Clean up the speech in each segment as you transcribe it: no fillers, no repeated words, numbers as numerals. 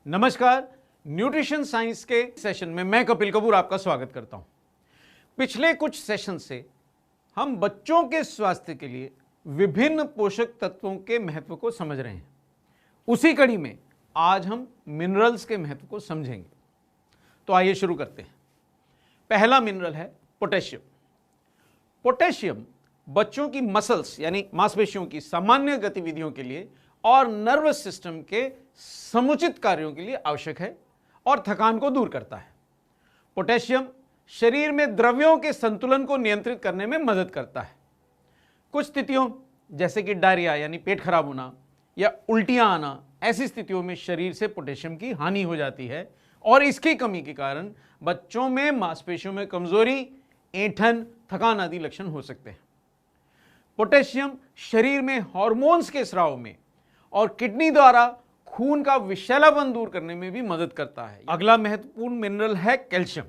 नमस्कार, nutrition science के session में मैं कपिल कपूर आपका स्वागत करता हूं। पिछले कुछ सेशन से हम बच्चों के स्वास्थ्य के लिए विभिन्न पोषक तत्वों के महत्व को समझ रहे हैं। उसी कड़ी में आज हम मिनरल्स के महत्व को समझेंगे। तो आइए शुरू करते हैं। पहला मिनरल है पोटेशियम। पोटेशियम बच्चों की मसल्स यानी मांसपेशियों की सामान्य गतिविधियों के लिए और नर्वस सिस्टम के समुचित कार्यों के लिए आवश्यक है और थकान को दूर करता है। पोटेशियम शरीर में द्रव्यों के संतुलन को नियंत्रित करने में मदद करता है। कुछ स्थितियों जैसे कि डायरिया यानी पेट खराब होना या उल्टियां आना, ऐसी स्थितियों में शरीर से पोटेशियम की हानि हो जाती है और इसकी कमी के कारण बच्चों में मांसपेशियों में कमजोरी, ऐंठन, थकान आदि लक्षण हो सकते हैं। पोटेशियम शरीर में हार्मोन्स के स्राव में और किडनी द्वारा खून का विषैलापन दूर करने में भी मदद करता है। अगला महत्वपूर्ण मिनरल है कैल्शियम।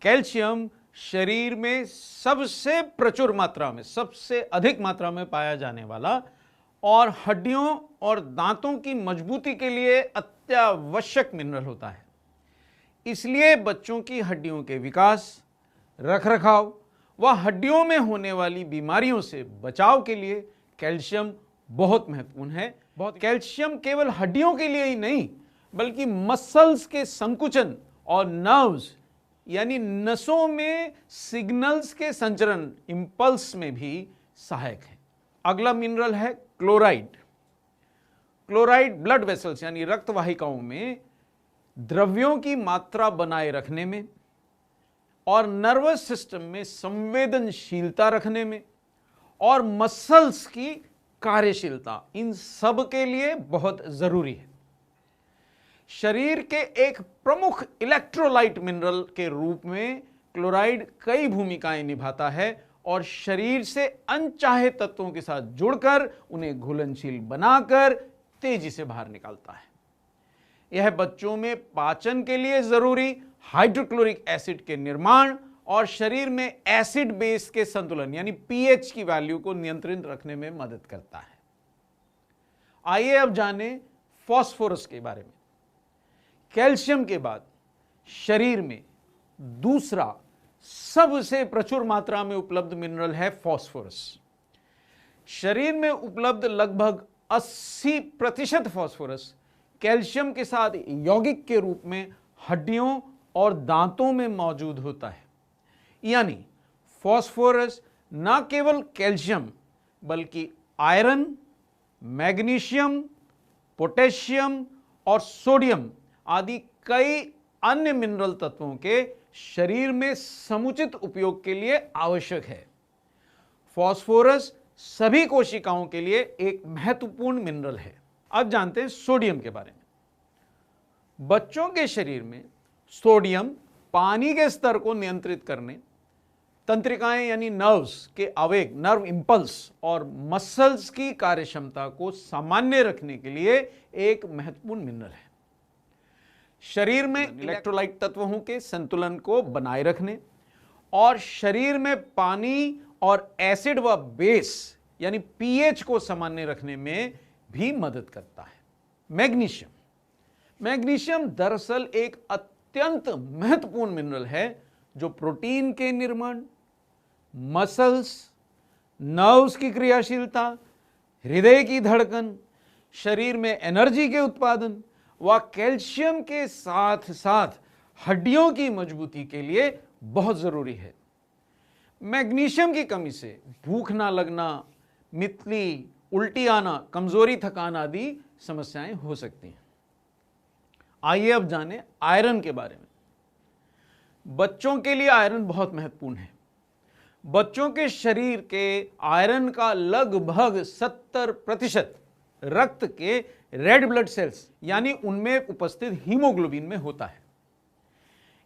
कैल्शियम शरीर में सबसे प्रचुर मात्रा में, सबसे अधिक मात्रा में पाया जाने वाला और हड्डियों और दांतों की मजबूती के लिए अत्यावश्यक मिनरल होता है। इसलिए बच्चों की हड्डियों के विकास, रखरखाव व हड्डियों में होने वाली बीमारियों से बचाव के लिए कैल्शियम बहुत महत्वपूर्ण है। कैल्शियम केवल हड्डियों के लिए ही नहीं बल्कि मसल्स के संकुचन और नर्व्स यानी नसों में सिग्नल्स के संचरण, इंपल्स में भी सहायक है। अगला मिनरल है क्लोराइड। क्लोराइड ब्लड वेसल्स यानी रक्त वाहिकाओं में द्रव्यों की मात्रा बनाए रखने में और नर्वस सिस्टम में संवेदनशीलता रखने में और मसल्स की कार्यशीलता, इन सब के लिए बहुत जरूरी है। शरीर के एक प्रमुख इलेक्ट्रोलाइट मिनरल के रूप में क्लोराइड कई भूमिकाएं निभाता है और शरीर से अनचाहे तत्वों के साथ जुड़कर उन्हें घुलनशील बनाकर तेजी से बाहर निकालता है। यह बच्चों में पाचन के लिए जरूरी हाइड्रोक्लोरिक एसिड के निर्माण और शरीर में एसिड बेस के संतुलन यानी पीएच की वैल्यू को नियंत्रित रखने में मदद करता है। आइए अब जानें फास्फोरस के बारे में। कैल्शियम के बाद शरीर में दूसरा सबसे प्रचुर मात्रा में उपलब्ध मिनरल है फास्फोरस। शरीर में उपलब्ध लगभग 80% फास्फोरस कैल्शियम के साथ यौगिक के रूप में हड्डियों और दांतों में मौजूद होता है। यानी फास्फोरस न केवल कैल्शियम बल्कि आयरन, मैग्नीशियम, पोटेशियम और सोडियम आदि कई अन्य मिनरल तत्वों के शरीर में समुचित उपयोग के लिए आवश्यक है। फास्फोरस सभी कोशिकाओं के लिए एक महत्वपूर्ण मिनरल है। अब जानते हैं सोडियम के बारे में। बच्चों के शरीर में सोडियम पानी के स्तर को नियंत्रित करने, तंत्रिकाएं यानी नर्व्स के आवेग, नर्व इंपल्स और मसल्स की कार्यक्षमता को सामान्य रखने के लिए एक महत्वपूर्ण मिनरल है। शरीर में इलेक्ट्रोलाइट तत्वों के संतुलन को बनाए रखने और शरीर में पानी और एसिड व बेस यानी पीएच को सामान्य रखने में भी मदद करता है। मैग्नीशियम। मैग्नीशियम दरअसल एक अत्यंत महत्वपूर्ण मिनरल है जो प्रोटीन के निर्माण, मसल्स, नर्व्स की क्रियाशीलता, हृदय की धड़कन, शरीर में एनर्जी के उत्पादन व कैल्शियम के साथ साथ हड्डियों की मजबूती के लिए बहुत जरूरी है। मैग्नीशियम की कमी से भूख ना लगना, मितली, उल्टी आना, कमजोरी, थकान आदि समस्याएं हो सकती हैं। आइए अब जानें आयरन के बारे में। बच्चों के लिए आयरन बहुत महत्वपूर्ण है। बच्चों के शरीर के आयरन का लगभग 70% रक्त के रेड ब्लड सेल्स यानी उनमें उपस्थित हीमोग्लोबिन में होता है।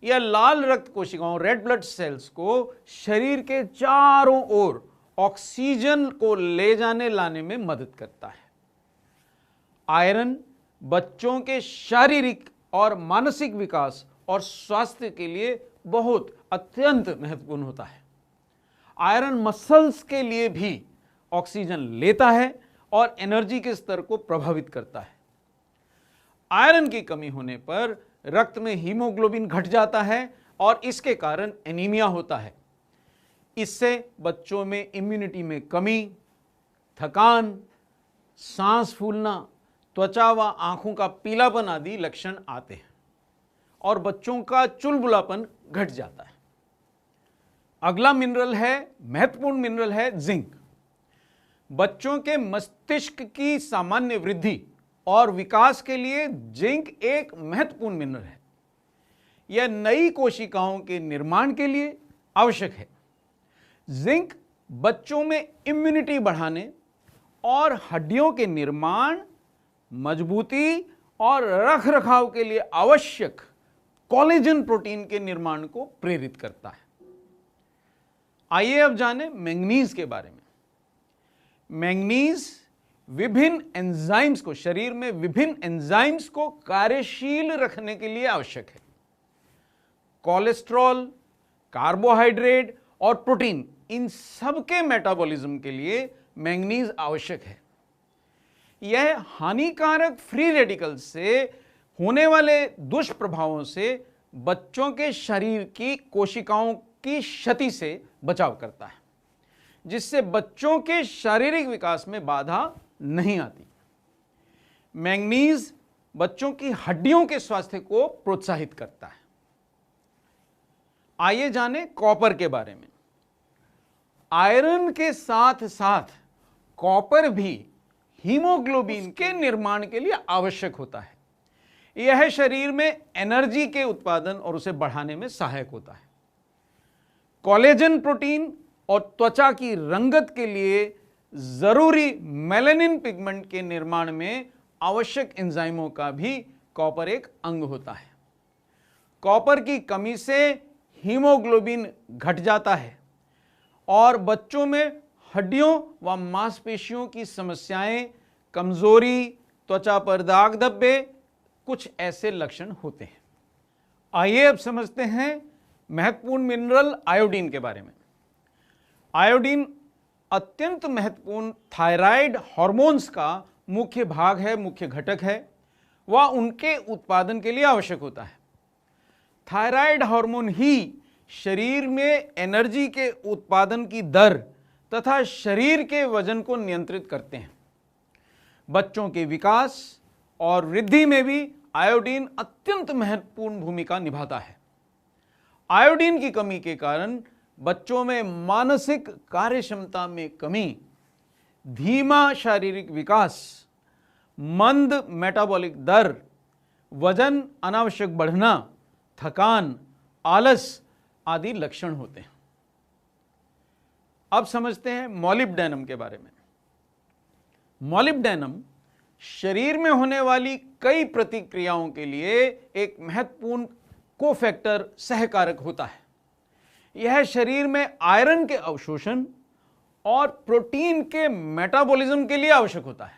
यह लाल रक्त कोशिकाओं, रेड ब्लड सेल्स को शरीर के चारों ओर ऑक्सीजन को ले जाने लाने में मदद करता है। आयरन बच्चों के शारीरिक और मानसिक विकास और स्वास्थ्य के लिए बहुत अत्यंत महत्वपूर्ण होता है। आयरन मसल्स के लिए भी ऑक्सीजन लेता है और एनर्जी के स्तर को प्रभावित करता है। आयरन की कमी होने पर रक्त में हीमोग्लोबिन घट जाता है और इसके कारण एनीमिया होता है। इससे बच्चों में इम्यूनिटी में कमी, थकान, सांस फूलना, त्वचा व आंखों का पीलापन आदि लक्षण आते हैं और बच्चों का चुलबुलापन घट जाता है। अगला मिनरल है, महत्वपूर्ण मिनरल है जिंक। बच्चों के मस्तिष्क की सामान्य वृद्धि और विकास के लिए जिंक एक महत्वपूर्ण मिनरल है। यह नई कोशिकाओं के निर्माण के लिए आवश्यक है। जिंक बच्चों में इम्यूनिटी बढ़ाने और हड्डियों के निर्माण, मजबूती और रखरखाव के लिए आवश्यक कोलेजन प्रोटीन के निर्माण को प्रेरित करता है। आइए अब जानें मैंगनीज के बारे में। मैंगनीज विभिन्न एंजाइम्स को, शरीर में विभिन्न एंजाइम्स को कार्यशील रखने के लिए आवश्यक है। कोलेस्ट्रॉल, कार्बोहाइड्रेट और प्रोटीन, इन सब के मेटाबॉलिज्म के लिए मैंगनीज आवश्यक है। यह हानिकारक फ्री रेडिकल से होने वाले दुष्प्रभावों से बच्चों के शरीर की कोशिकाओं की क्षति से बचाव करता है, जिससे बच्चों के शारीरिक विकास में बाधा नहीं आती। मैंगनीज बच्चों की हड्डियों के स्वास्थ्य को प्रोत्साहित करता है। आइए जानें कॉपर के बारे में। आयरन के साथ साथ कॉपर भी हीमोग्लोबिन के निर्माण के लिए आवश्यक होता है। यह शरीर में एनर्जी के उत्पादन और उसे बढ़ाने में सहायक होता है। कोलेजन प्रोटीन और त्वचा की रंगत के लिए जरूरी मेलानिन पिगमेंट के निर्माण में आवश्यक एंजाइमों का भी कॉपर एक अंग होता है। कॉपर की कमी से हीमोग्लोबिन घट जाता है और बच्चों में हड्डियों व मांसपेशियों की समस्याएं, कमजोरी, त्वचा पर दाग धब्बे, कुछ ऐसे लक्षण होते हैं। आइए अब समझते हैं महत्वपूर्ण मिनरल आयोडीन के बारे में। आयोडीन अत्यंत महत्वपूर्ण थायराइड हार्मोन्स का मुख्य भाग है, मुख्य घटक है। वह उनके उत्पादन के लिए आवश्यक होता है। थायराइड हार्मोन ही शरीर में एनर्जी के उत्पादन की दर तथा शरीर के वजन को नियंत्रित करते हैं। बच्चों के विकास और वृद्धि में भी आयोडीन अत्यंत महत्वपूर्ण भूमिका निभाता है। आयोडीन की कमी के कारण बच्चों में मानसिक कार्यक्षमता में कमी, धीमा शारीरिक विकास, मंद मेटाबॉलिक दर, वजन अनावश्यक बढ़ना, थकान, आलस आदि लक्षण होते हैं। अब समझते हैं मॉलिब्डेनम के बारे में। मॉलिब्डेनम शरीर में होने वाली कई प्रतिक्रियाओं के लिए एक महत्वपूर्ण कोफैक्टर, सहकारक होता है। यह शरीर में आयरन के अवशोषण और प्रोटीन के मेटाबॉलिज्म के लिए आवश्यक होता है।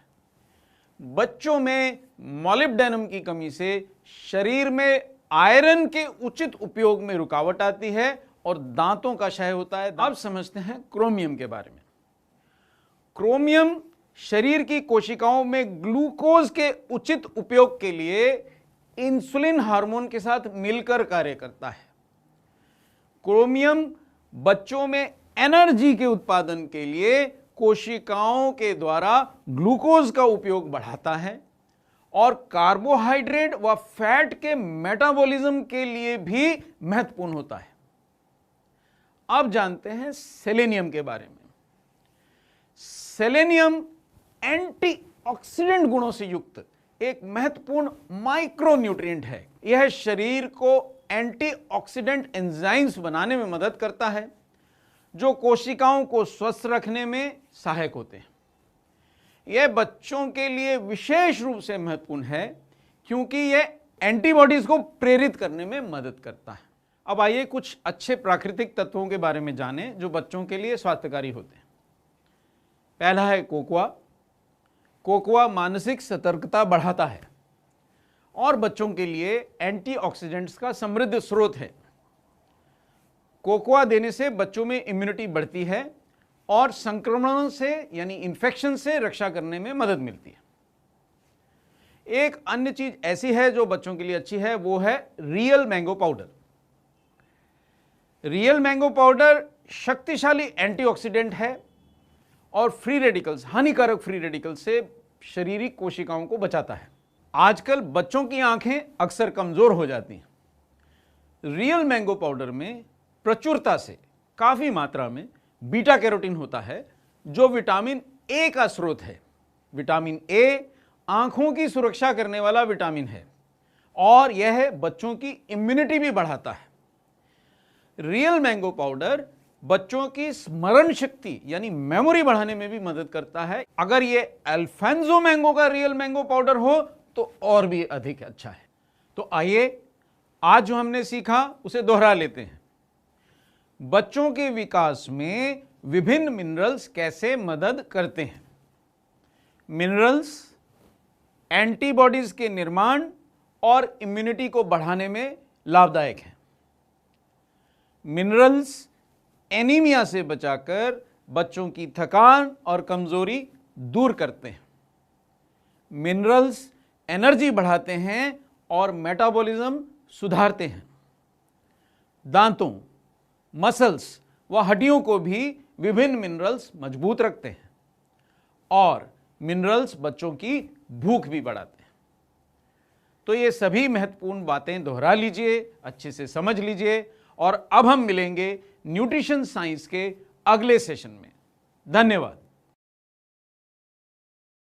बच्चों में मॉलिब्डेनम की कमी से शरीर में आयरन के उचित उपयोग में रुकावट आती है और दांतों का क्षय होता है। अब समझते हैं क्रोमियम के बारे में। क्रोमियम शरीर की कोशिकाओं में ग्लूकोज के उचित उपयोग के लिए इंसुलिन हार्मोन के साथ मिलकर कार्य करता है। क्रोमियम बच्चों में एनर्जी के उत्पादन के लिए कोशिकाओं के द्वारा ग्लूकोज का उपयोग बढ़ाता है और कार्बोहाइड्रेट व फैट के मेटाबॉलिज्म के लिए भी महत्वपूर्ण होता है। अब जानते हैं सेलेनियम के बारे में। सेलेनियम एंटीऑक्सीडेंट गुणों से युक्त एक महत्वपूर्ण माइक्रोन्यूट्रिएंट है। यह शरीर को एंटीऑक्सीडेंट एंजाइम्स बनाने में मदद करता है, जो कोशिकाओं को स्वस्थ रखने में सहायक होते हैं। यह बच्चों के लिए विशेष रूप से महत्वपूर्ण है क्योंकि यह एंटीबॉडीज को प्रेरित करने में मदद करता है। अब आइए कुछ अच्छे प्राकृतिक तत्वों के बारे में जानें जो बच्चों के लिए स्वास्थ्यकारी होते हैं। पहला है कोकोआ। कोकोआ मानसिक सतर्कता बढ़ाता है और बच्चों के लिए एंटीऑक्सीडेंट्स का समृद्ध स्रोत है। कोकोआ देने से बच्चों में इम्यूनिटी बढ़ती है और संक्रमण से यानी इन्फेक्शन से रक्षा करने में मदद मिलती है। एक अन्य चीज ऐसी है जो बच्चों के लिए अच्छी है, वो है real mango powder. Real mango powder शक्तिशाली एंटीऑक्सीडेंट है और फ्री रेडिकल्स, हानिकारक फ्री रेडिकल से शारीरिक कोशिकाओं को बचाता है। आजकल बच्चों की आंखें अक्सर कमजोर हो जाती हैं। रियल मैंगो पाउडर में प्रचुरता से, काफी मात्रा में बीटा कैरोटीन होता है, जो विटामिन ए का स्रोत है। विटामिन ए आंखों की सुरक्षा करने वाला विटामिन है और यह बच्चों की इम्यूनिटी भी बढ़ाता है। रियल मैंगो पाउडर बच्चों की स्मरण शक्ति यानी मेमोरी बढ़ाने में भी मदद करता है। अगर ये अल्फांसो मैंगो का रियल मैंगो पाउडर हो तो और भी अधिक अच्छा है। तो आइए आज जो हमने सीखा उसे दोहरा लेते हैं। बच्चों के विकास में विभिन्न मिनरल्स कैसे मदद करते हैं। मिनरल्स एंटीबॉडीज के निर्माण और इम्यूनिटी को बढ़ाने में लाभदायक हैं। मिनरल्स एनीमिया से बचाकर बच्चों की थकान और कमजोरी दूर करते हैं। मिनरल्स एनर्जी बढ़ाते हैं और मेटाबॉलिज्म सुधारते हैं। दांतों, मसल्स व हड्डियों को भी विभिन्न मिनरल्स मजबूत रखते हैं और मिनरल्स बच्चों की भूख भी बढ़ाते हैं। तो ये सभी महत्वपूर्ण बातें दोहरा लीजिए, अच्छे से समझ लीजिए और अब हम मिलेंगे न्यूट्रिशन साइंस के अगले सेशन में। धन्यवाद।